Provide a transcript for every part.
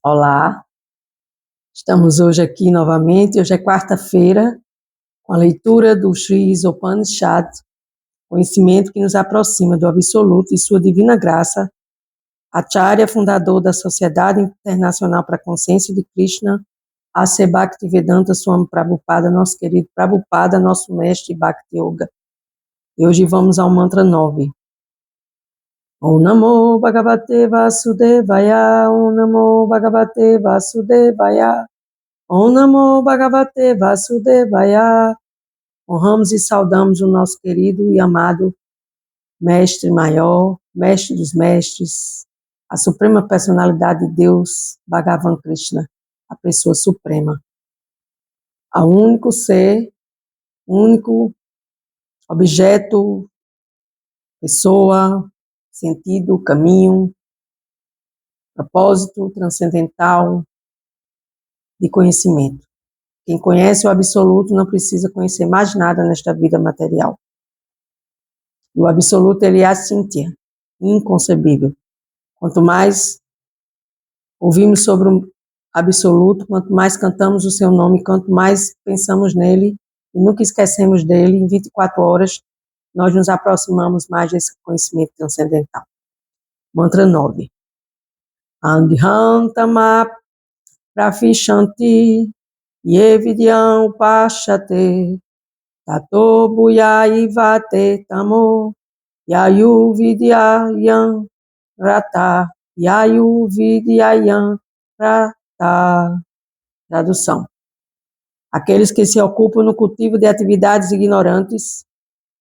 Olá, estamos hoje aqui novamente. Hoje é quarta-feira, com a leitura do Sri Upanishad, conhecimento que nos aproxima do Absoluto e sua divina graça. Acharya, fundador da Sociedade Internacional para a Consciência de Krishna, A.C. Bhaktivedanta Swami Prabhupada, nosso querido Prabhupada, nosso mestre Bhakti Yoga. E hoje vamos ao mantra 9. Om Namo Bhagavate Vasudevaya, Om Namo Bhagavate Vasudevaya. Om Namo Bhagavate Vasudevaya. Honramos e saudamos o nosso querido e amado Mestre Maior, Mestre dos Mestres, a Suprema Personalidade de Deus, Bhagavan Krishna, a Pessoa Suprema. A único ser, único objeto, pessoa, sentido, caminho, propósito transcendental de conhecimento. Quem conhece o Absoluto não precisa conhecer mais nada nesta vida material. O Absoluto, ele é acíntia, inconcebível. Quanto mais ouvimos sobre o Absoluto, quanto mais cantamos o seu nome, quanto mais pensamos nele e nunca esquecemos dele, em 24 horas, nós nos aproximamos mais desse conhecimento transcendental. Mantra 9. Andhantama prafishanti yevidyam upashate tato bhuyayivate tamo yayu vidyayam rata yayu vidyayam rata. Tradução. Aqueles que se ocupam no cultivo de atividades ignorantes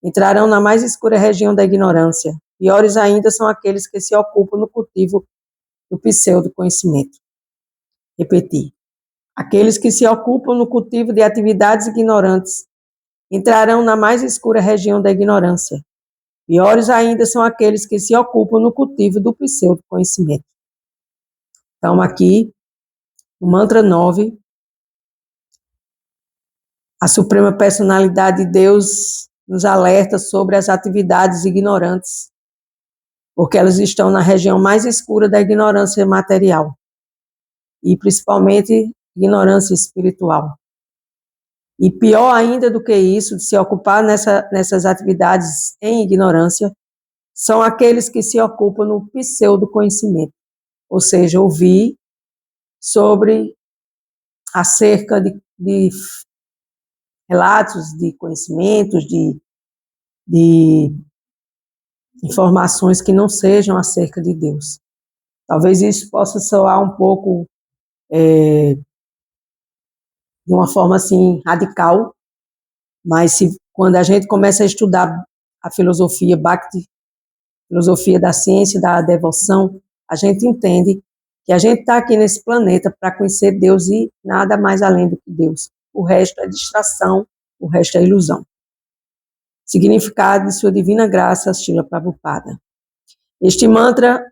entrarão na mais escura região da ignorância. Piores ainda são aqueles que se ocupam no cultivo do pseudo-conhecimento. Repetir. Aqueles que se ocupam no cultivo de atividades ignorantes entrarão na mais escura região da ignorância. Piores ainda são aqueles que se ocupam no cultivo do pseudo-conhecimento. Então, aqui, no mantra 9, a Suprema Personalidade de Deus nos alerta sobre as atividades ignorantes, porque elas estão na região mais escura da ignorância material, e principalmente ignorância espiritual. E pior ainda do que isso, de se ocupar nessas atividades em ignorância, são aqueles que se ocupam no pseudo-conhecimento, ou seja, ouvir sobre acerca de relatos, de conhecimentos, de informações que não sejam acerca de Deus. Talvez isso possa soar um pouco de uma forma assim radical, mas quando a gente começa a estudar a filosofia Bhakti, filosofia da ciência, da devoção, a gente entende que a gente está aqui nesse planeta para conhecer Deus e nada mais além do que Deus. O resto é distração, o resto é ilusão. Significado de sua divina graça, Srila Prabhupada. Este mantra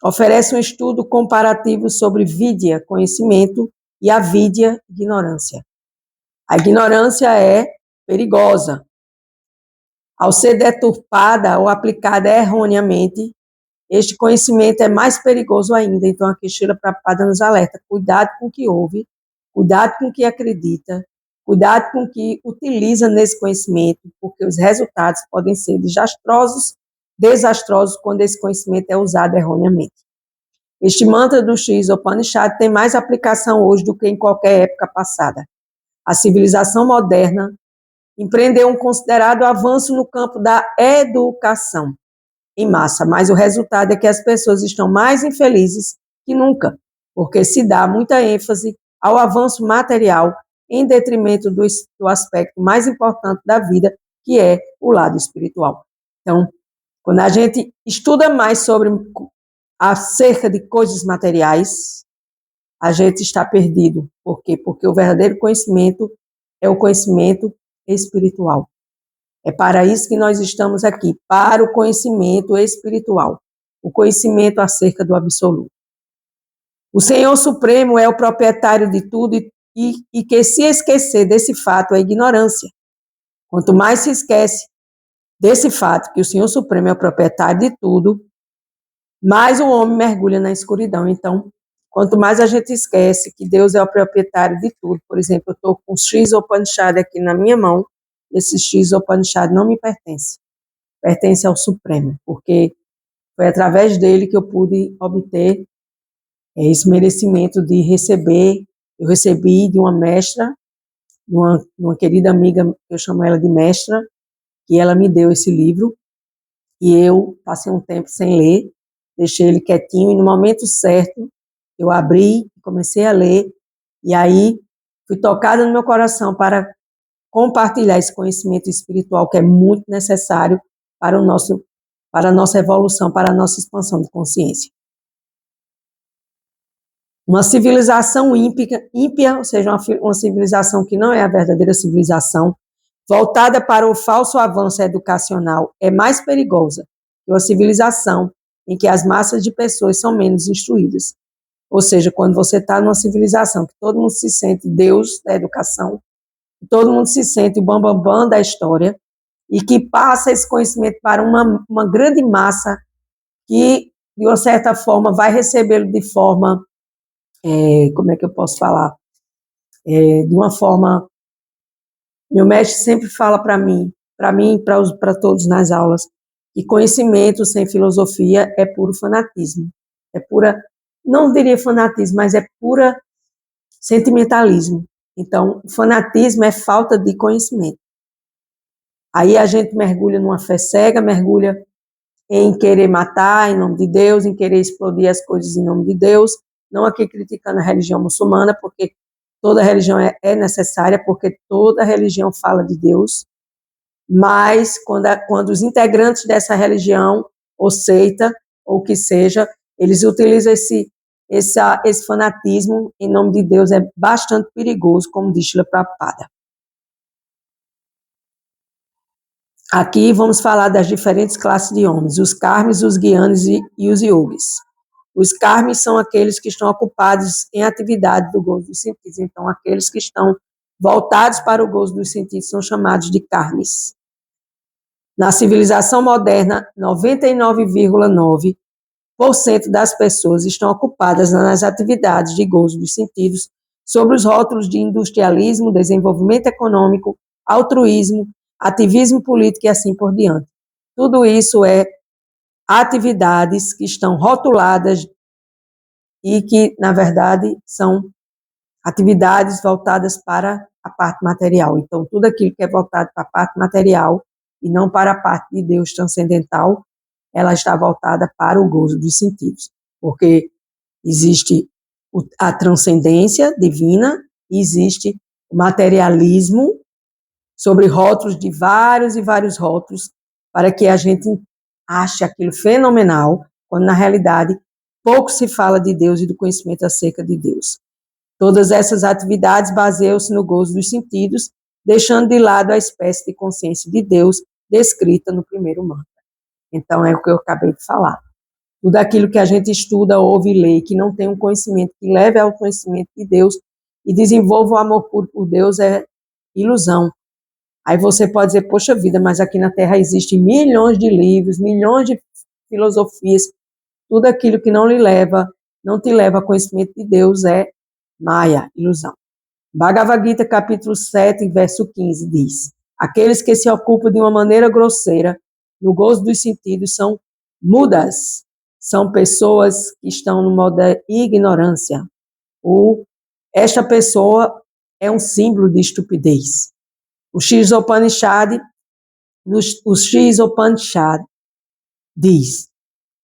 oferece um estudo comparativo sobre vidya, conhecimento, e a vidya, ignorância. A ignorância é perigosa. Ao ser deturpada ou aplicada erroneamente, este conhecimento é mais perigoso ainda. Então, aqui Srila Prabhupada nos alerta: cuidado com o que ouve, cuidado com o que acredita, cuidado com o que utiliza nesse conhecimento, porque os resultados podem ser desastrosos quando esse conhecimento é usado erroneamente. Este mantra do Sri Upanishad tem mais aplicação hoje do que em qualquer época passada. A civilização moderna empreendeu um considerado avanço no campo da educação em massa, mas o resultado é que as pessoas estão mais infelizes que nunca, porque se dá muita ênfase ao avanço material em detrimento do aspecto mais importante da vida, que é o lado espiritual. Então, quando a gente estuda mais sobre acerca de coisas materiais, a gente está perdido. Por quê? Porque o verdadeiro conhecimento é o conhecimento espiritual. É para isso que nós estamos aqui, para o conhecimento espiritual, o conhecimento acerca do Absoluto. O Senhor Supremo é o proprietário de tudo e que se esquecer desse fato é ignorância. Quanto mais se esquece desse fato, que o Senhor Supremo é o proprietário de tudo, mais o homem mergulha na escuridão. Então, Quanto mais a gente esquece que Deus é o proprietário de tudo. Por exemplo, eu estou com o Sri Upanishad aqui na minha mão, esse Sri Upanishad não me pertence, pertence ao Supremo, porque foi através dele que eu pude obter esse merecimento de receber. Eu recebi de uma mestra, de uma querida amiga, eu chamo ela de mestra, que ela me deu esse livro, e eu passei um tempo sem ler, deixei ele quietinho, e no momento certo, eu abri, comecei a ler, e aí fui tocada no meu coração para compartilhar esse conhecimento espiritual que é muito necessário para para a nossa evolução, para a nossa expansão de consciência. Uma civilização ímpia, ou seja, uma civilização que não é a verdadeira civilização, voltada para o falso avanço educacional, é mais perigosa que uma civilização em que as massas de pessoas são menos instruídas. Ou seja, quando você está numa civilização que todo mundo se sente Deus da educação, todo mundo se sente o bambambam da história, e que passa esse conhecimento para uma grande massa que, de uma certa forma, vai recebê-lo de forma, como é que eu posso falar? De uma forma, meu mestre sempre fala para mim, para todos nas aulas, que conhecimento sem filosofia é puro fanatismo, é pura, não diria fanatismo, mas é pura sentimentalismo. Então, o fanatismo é falta de conhecimento. Aí a gente mergulha numa fé cega, mergulha em querer matar em nome de Deus, em querer explodir as coisas em nome de Deus, não aqui criticando a religião muçulmana, porque toda religião é necessária, porque toda religião fala de Deus, mas quando os integrantes dessa religião, ou seita, ou o que seja, eles utilizam esse fanatismo em nome de Deus, é bastante perigoso, como diz Srila Prabhupada. Aqui vamos falar das diferentes classes de homens, os karmis, os gyanis e os yogis. Os karmis são aqueles que estão ocupados em atividade do gozo dos sentidos, então aqueles que estão voltados para o gozo dos sentidos são chamados de karmis. Na civilização moderna, 99,9% das pessoas estão ocupadas nas atividades de gozo dos sentidos, sob os rótulos de industrialismo, desenvolvimento econômico, altruísmo, ativismo político e assim por diante. Tudo isso é atividades que estão rotuladas e que, na verdade, são atividades voltadas para a parte material. Então, tudo aquilo que é voltado para a parte material e não para a parte de Deus transcendental, ela está voltada para o gozo dos sentidos, porque existe a transcendência divina e existe o materialismo sobre rótulos de vários e vários rótulos, para que a gente ache aquilo fenomenal, quando na realidade pouco se fala de Deus e do conhecimento acerca de Deus. Todas essas atividades baseiam-se no gozo dos sentidos, deixando de lado a espécie de consciência de Deus descrita no primeiro mantra. Então, é o que eu acabei de falar. Tudo aquilo que a gente estuda, ouve e lê, que não tem um conhecimento que leve ao conhecimento de Deus e desenvolva o amor puro por Deus, é ilusão. Aí você pode dizer, poxa vida, mas aqui na Terra existem milhões de livros, milhões de filosofias, tudo aquilo que não te leva ao conhecimento de Deus é Maya, ilusão. Bhagavad Gita, capítulo 7, verso 15, diz: aqueles que se ocupam de uma maneira grosseira no gozo dos sentidos são mudas, são pessoas que estão no modo de ignorância. Esta pessoa é um símbolo de estupidez. O Sri Upanishad diz: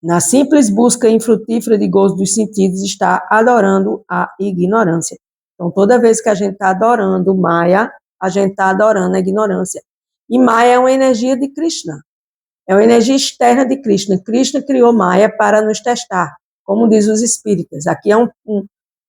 na simples busca infrutífera de gozo dos sentidos está adorando a ignorância. Então, toda vez que a gente está adorando Maya, a gente está adorando a ignorância. E Maya é uma energia de Krishna. É uma energia externa de Krishna. Krishna criou Maya para nos testar, como diz os espíritas. Aqui é um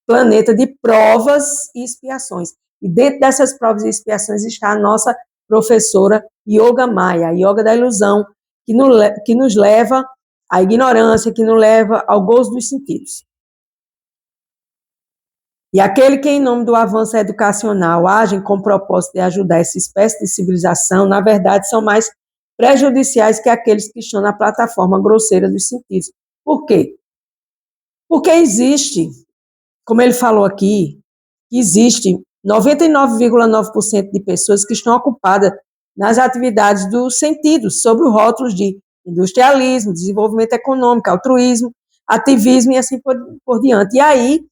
planeta de provas e expiações. E dentro dessas provas e expiações está a nossa professora Yoga Maya, a Yoga da ilusão, que nos leva à ignorância, que nos leva ao gozo dos sentidos. E aquele que, em nome do avanço educacional, agem com o propósito de ajudar essa espécie de civilização, na verdade, são mais prejudiciais que aqueles que estão na plataforma grosseira dos sentidos. Por quê? Porque existe como ele falou aqui, que existe 99,9% de pessoas que estão ocupadas nas atividades dos sentidos, sob o rótulo de industrialismo, desenvolvimento econômico, altruísmo, ativismo e assim por diante. E aí,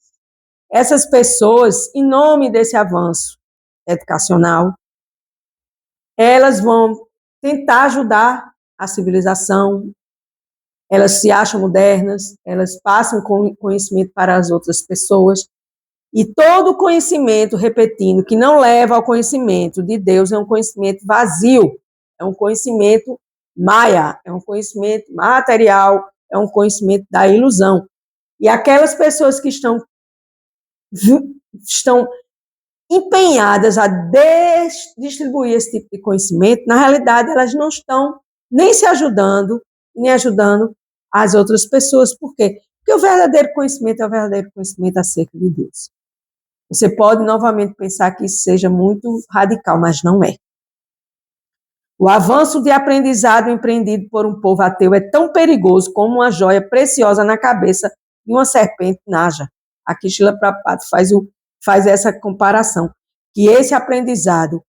essas pessoas, em nome desse avanço educacional, elas vão tentar ajudar a civilização, elas se acham modernas, elas passam conhecimento para as outras pessoas, e todo conhecimento, repetindo, que não leva ao conhecimento de Deus é um conhecimento vazio, é um conhecimento maia, é um conhecimento material, é um conhecimento da ilusão. E aquelas pessoas que estão empenhadas a distribuir esse tipo de conhecimento, na realidade, elas não estão nem se ajudando, nem ajudando as outras pessoas. Por quê? Porque o verdadeiro conhecimento é o verdadeiro conhecimento acerca de Deus. Você pode novamente pensar que isso seja muito radical, mas não é. O avanço de aprendizado empreendido por um povo ateu é tão perigoso como uma joia preciosa na cabeça de uma serpente naja. Aqui Srila Prabhupada faz essa comparação, que esse aprendizado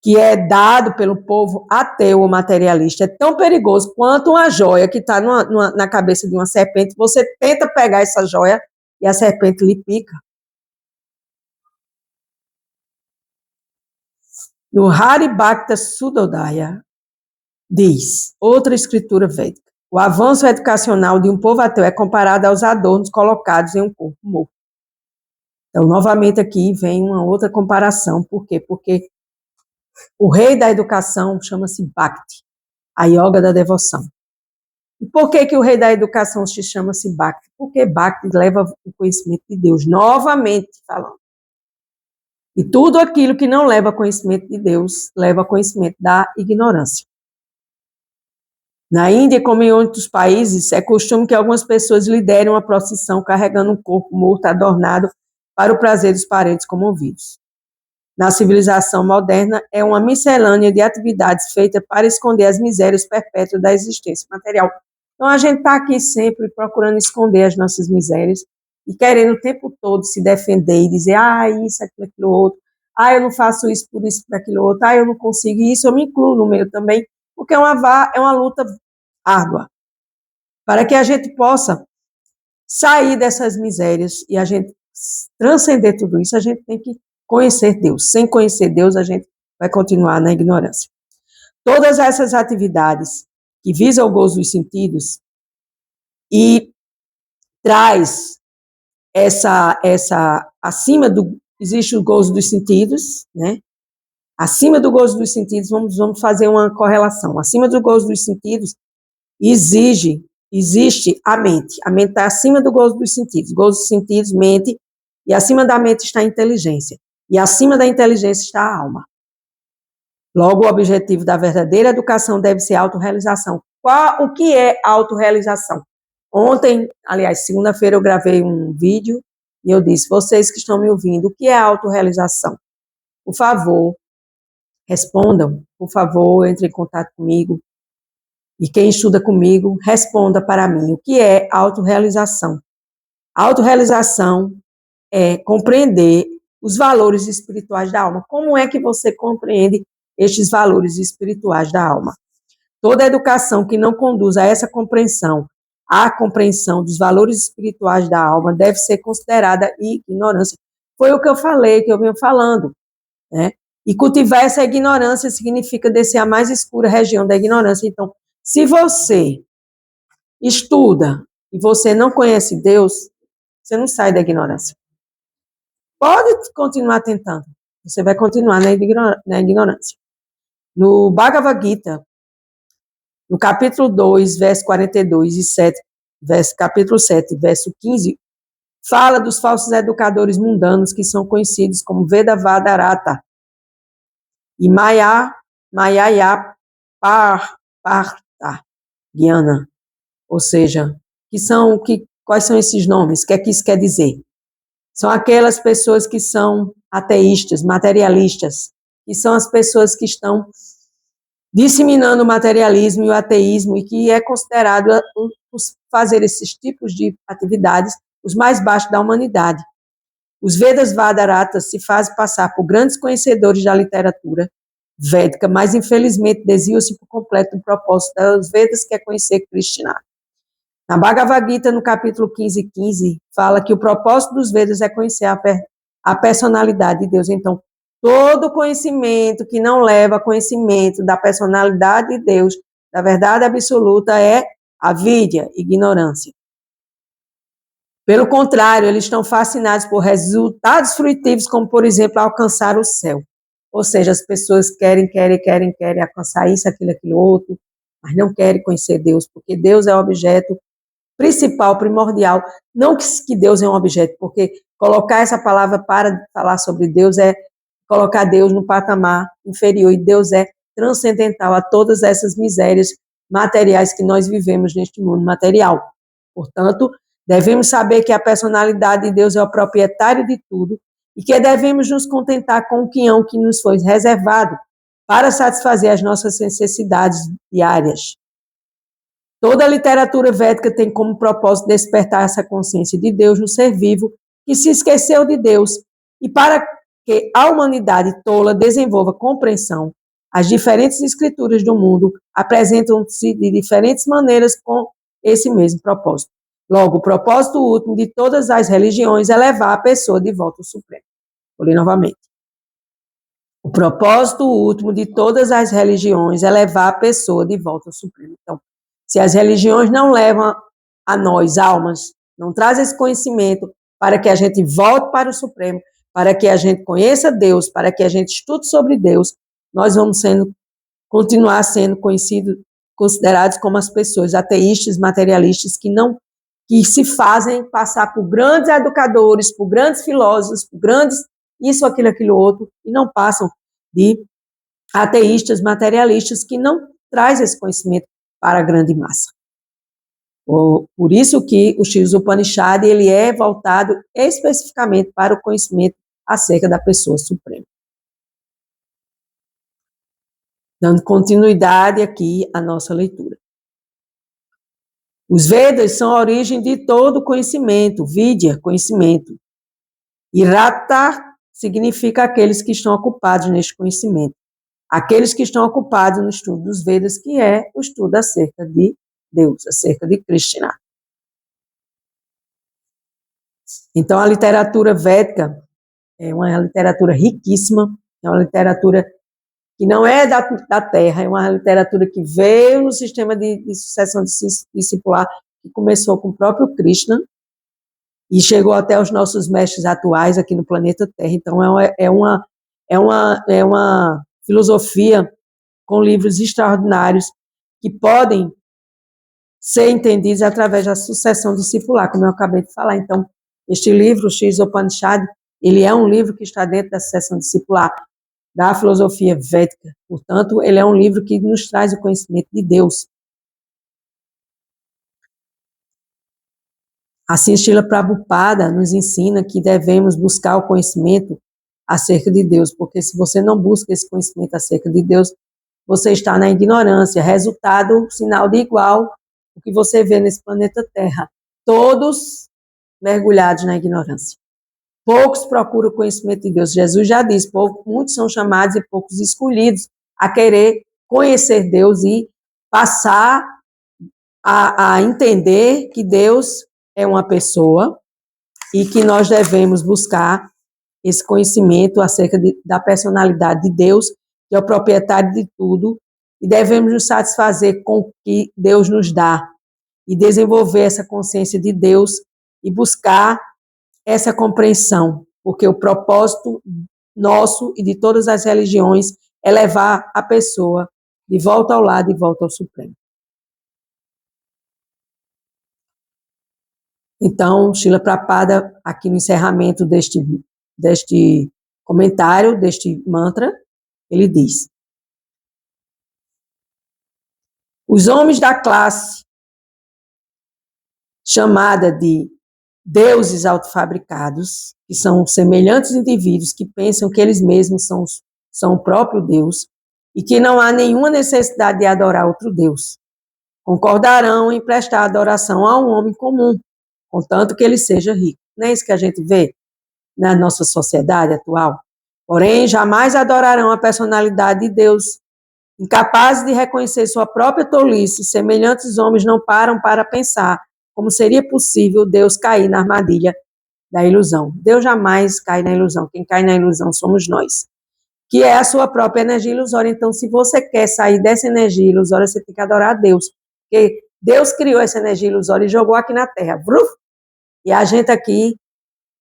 que é dado pelo povo ateu ou materialista é tão perigoso quanto uma joia que está na cabeça de uma serpente. Você tenta pegar essa joia e a serpente lhe pica. No Hari Bhakta Sudodaya, diz, outra escritura védica, o avanço educacional de um povo ateu é comparado aos adornos colocados em um corpo morto. Então, novamente aqui vem uma outra comparação. Por quê? Porque o rei da educação chama-se Bhakti, a yoga da devoção. E por que o rei da educação se chama-se Bhakti? Porque Bhakti leva o conhecimento de Deus, novamente falando. E tudo aquilo que não leva conhecimento de Deus, leva conhecimento da ignorância. Na Índia, como em outros países, é costume que algumas pessoas liderem uma procissão carregando um corpo morto adornado para o prazer dos parentes comovidos. Na civilização moderna, é uma miscelânea de atividades feitas para esconder as misérias perpétuas da existência material. Então, a gente está aqui sempre procurando esconder as nossas misérias e querendo o tempo todo se defender e dizer, isso, aquilo, outro, eu não faço isso por isso, por aquilo, outro, eu não consigo, e isso eu me incluo no meio também, porque é uma luta árdua, para que a gente possa sair dessas misérias e a gente transcender tudo isso, a gente tem que conhecer Deus. Sem conhecer Deus, a gente vai continuar na ignorância. Todas essas atividades que visam o gozo dos sentidos e traz existe o gozo dos sentidos, né? Acima do gozo dos sentidos, vamos fazer uma correlação. Acima do gozo dos sentidos, existe a mente. A mente está acima do gozo dos sentidos. Gozo dos sentidos, mente, e acima da mente está a inteligência. E acima da inteligência está a alma. Logo, o objetivo da verdadeira educação deve ser a autorrealização. O que é autorrealização? Ontem, aliás, segunda-feira, eu gravei um vídeo e eu disse, vocês que estão me ouvindo, o que é autorrealização? Por favor, respondam. Por favor, entre em contato comigo. E quem estuda comigo, responda para mim. O que é autorrealização? Autorrealização é compreender os valores espirituais da alma. Como é que você compreende estes valores espirituais da alma? Toda educação que não conduz a essa compreensão, a compreensão dos valores espirituais da alma, deve ser considerada ignorância. Foi o que eu falei, que eu venho falando, né? E cultivar essa ignorância significa descer a mais escura região da ignorância. Então, se você estuda e você não conhece Deus, você não sai da ignorância. Pode continuar tentando, você vai continuar na ignorância. No Bhagavad Gita, no capítulo 2, verso 42 e 7, capítulo 7, verso 15, fala dos falsos educadores mundanos que são conhecidos como Vedavadarata e Mayaya Parta Gyana, ou seja, quais são esses nomes? O que é que isso quer dizer? São aquelas pessoas que são ateístas, materialistas, que são as pessoas que estão disseminando o materialismo e o ateísmo e que é considerado fazer esses tipos de atividades os mais baixos da humanidade. Os Vedas Vadaratas se fazem passar por grandes conhecedores da literatura védica, mas infelizmente desviam-se por completo do propósito dos Vedas, que é conhecer Krishna. Na Bhagavad Gita, no capítulo 15:15, fala que o propósito dos Vedas é conhecer a personalidade de Deus. Então, todo conhecimento que não leva a conhecimento da personalidade de Deus, da verdade absoluta, é avidya, ignorância. Pelo contrário, eles estão fascinados por resultados fruitivos, como, por exemplo, alcançar o céu. Ou seja, as pessoas querem alcançar isso, aquilo outro, mas não querem conhecer Deus, porque Deus é o objeto principal, primordial. Não que Deus é um objeto, porque colocar essa palavra para falar sobre Deus é colocar Deus no patamar inferior, e Deus é transcendental a todas essas misérias materiais que nós vivemos neste mundo material. Portanto, devemos saber que a personalidade de Deus é o proprietário de tudo e que devemos nos contentar com o quinhão que nos foi reservado para satisfazer as nossas necessidades diárias. Toda a literatura védica tem como propósito despertar essa consciência de Deus no ser vivo que se esqueceu de Deus, e para que a humanidade tola desenvolva compreensão, as diferentes escrituras do mundo apresentam-se de diferentes maneiras com esse mesmo propósito. Logo, o propósito último de todas as religiões é levar a pessoa de volta ao Supremo. Vou ler novamente. O propósito último de todas as religiões é levar a pessoa de volta ao Supremo. Então, se as religiões não levam a nós, almas, não trazem esse conhecimento para que a gente volte para o Supremo, para que a gente conheça Deus, para que a gente estude sobre Deus, nós vamos continuar sendo considerados como as pessoas ateístas, materialistas, que se fazem passar por grandes educadores, por grandes filósofos, por grandes isso, aquilo outro, e não passam de ateístas, materialistas, que não trazem esse conhecimento para a grande massa. Por isso que o Shiva Upanishad ele é voltado especificamente para o conhecimento acerca da pessoa suprema. Dando continuidade aqui à nossa leitura. Os Vedas são a origem de todo conhecimento, Vidya, conhecimento. E Rata significa aqueles que estão ocupados neste conhecimento. Aqueles que estão ocupados no estudo dos Vedas, que é o estudo acerca de Deus, acerca de Krishna. Então, a literatura védica é uma literatura riquíssima, é uma literatura que não é da Terra, é uma literatura que veio no sistema de sucessão discipular, que começou com o próprio Krishna e chegou até os nossos mestres atuais aqui no planeta Terra. Então, é uma filosofia com livros extraordinários que podem ser entendidos através da sucessão discipular, como eu acabei de falar. Então, este livro, o Shiva Upanishad, ele é um livro que está dentro da sucessão discipular da filosofia védica. Portanto, ele é um livro que nos traz o conhecimento de Deus. Assim, Srila Prabhupada nos ensina que devemos buscar o conhecimento acerca de Deus, porque se você não busca esse conhecimento acerca de Deus, você está na ignorância. Resultado, sinal de igual o que você vê nesse planeta Terra. Todos mergulhados na ignorância. Poucos procuram o conhecimento de Deus. Jesus já disse, muitos são chamados e poucos escolhidos a querer conhecer Deus e passar a entender que Deus é uma pessoa e que nós devemos buscar esse conhecimento acerca da personalidade de Deus, que é o proprietário de tudo, e devemos nos satisfazer com o que Deus nos dá e desenvolver essa consciência de Deus e buscar essa compreensão, porque o propósito nosso e de todas as religiões é levar a pessoa de volta ao lado, de volta ao Supremo. Então, Srila Prabhupada, aqui no encerramento deste comentário, deste mantra, ele diz: os homens da classe chamada de deuses autofabricados, que são semelhantes indivíduos que pensam que eles mesmos são o próprio Deus e que não há nenhuma necessidade de adorar outro Deus, concordarão em prestar adoração a um homem comum, contanto que ele seja rico. Não é isso que a gente vê na nossa sociedade atual? Porém, jamais adorarão a personalidade de Deus. Incapazes de reconhecer sua própria tolice, semelhantes homens não param para pensar como seria possível Deus cair na armadilha da ilusão. Deus jamais cai na ilusão. Quem cai na ilusão somos nós, que é a sua própria energia ilusória. Então, se você quer sair dessa energia ilusória, você tem que adorar a Deus, porque Deus criou essa energia ilusória e jogou aqui na Terra. E a gente aqui,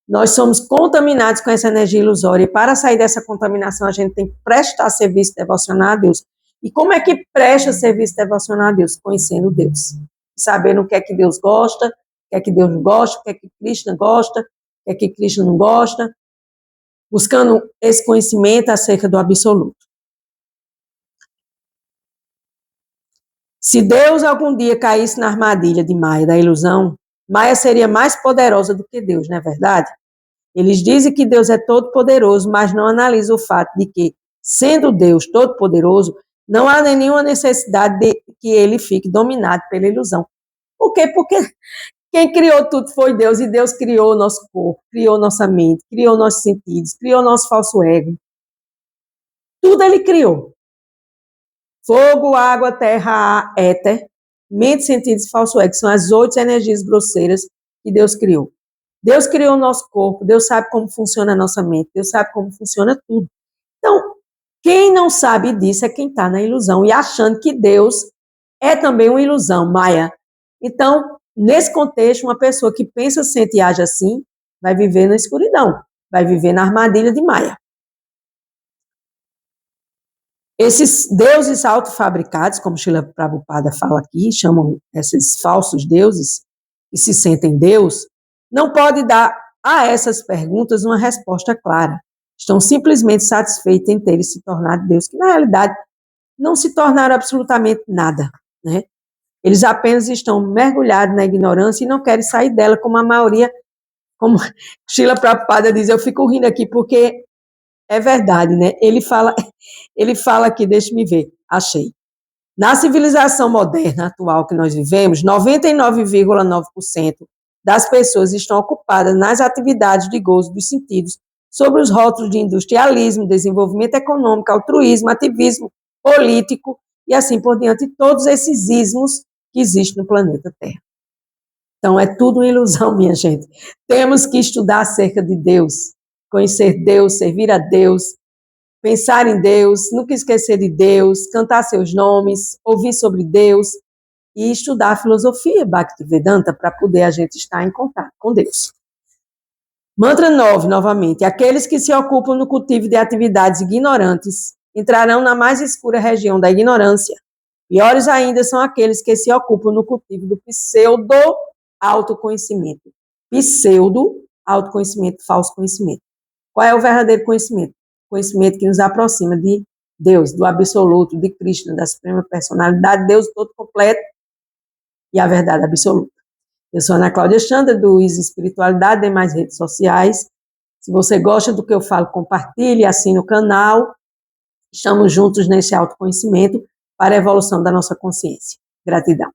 nós somos contaminados com essa energia ilusória, e para sair dessa contaminação, a gente tem que prestar serviço devocional a Deus. E como é que presta serviço devocional a Deus? Conhecendo Deus. Sabendo o que é que Deus gosta, o que é que Deus não gosta, o que é que Krishna gosta, o que é que Krishna não gosta. Buscando esse conhecimento acerca do absoluto. Se Deus algum dia caísse na armadilha de Maia, da ilusão, Maia seria mais poderosa do que Deus, não é verdade? Eles dizem que Deus é todo-poderoso, mas não analisam o fato de que, sendo Deus todo-poderoso, não há nenhuma necessidade de que ele fique dominado pela ilusão. Por quê? Porque quem criou tudo foi Deus, e Deus criou o nosso corpo, criou nossa mente, criou nossos sentidos, criou nosso falso ego. Tudo ele criou. Fogo, água, terra, ar, éter, mente, sentidos e falso ego, são as 8 energias grosseiras que Deus criou. Deus criou o nosso corpo, Deus sabe como funciona a nossa mente, Deus sabe como funciona tudo. Então, quem não sabe disso é quem está na ilusão e achando que Deus é também uma ilusão, Maia. Então, nesse contexto, uma pessoa que pensa, sente e age assim, vai viver na escuridão, vai viver na armadilha de Maia. Esses deuses autofabricados, como Srila Prabhupada fala aqui, chamam esses falsos deuses, que se sentem Deus, não pode dar a essas perguntas uma resposta clara. Estão simplesmente satisfeitos em terem se tornado Deus, que na realidade não se tornaram absolutamente nada, né? Eles apenas estão mergulhados na ignorância e não querem sair dela, como a maioria, como Srila Prabhupada diz. Eu fico rindo aqui porque é verdade, né? Ele fala aqui, deixa-me ver, achei. Na civilização moderna atual que nós vivemos, 99,9% das pessoas estão ocupadas nas atividades de gozo dos sentidos, sob os rótulos de industrialismo, desenvolvimento econômico, altruísmo, ativismo político e assim por diante, todos esses ismos que existem no planeta Terra. Então, é tudo uma ilusão, minha gente. Temos que estudar acerca de Deus, conhecer Deus, servir a Deus, pensar em Deus, nunca esquecer de Deus, cantar seus nomes, ouvir sobre Deus e estudar a filosofia Bhaktivedanta para poder a gente estar em contato com Deus. Mantra 9, novamente. Aqueles que se ocupam no cultivo de atividades ignorantes entrarão na mais escura região da ignorância. Piores ainda são aqueles que se ocupam no cultivo do pseudo-autoconhecimento. Pseudo-autoconhecimento, falso conhecimento. Qual é o verdadeiro conhecimento? Conhecimento que nos aproxima de Deus, do absoluto, de Krishna, da suprema personalidade, Deus todo completo e a verdade absoluta. Eu sou Ana Cláudia Chandra, do Easy Espiritualidade, em mais redes sociais. Se você gosta do que eu falo, compartilhe, assine o canal. Estamos juntos nesse autoconhecimento para a evolução da nossa consciência. Gratidão.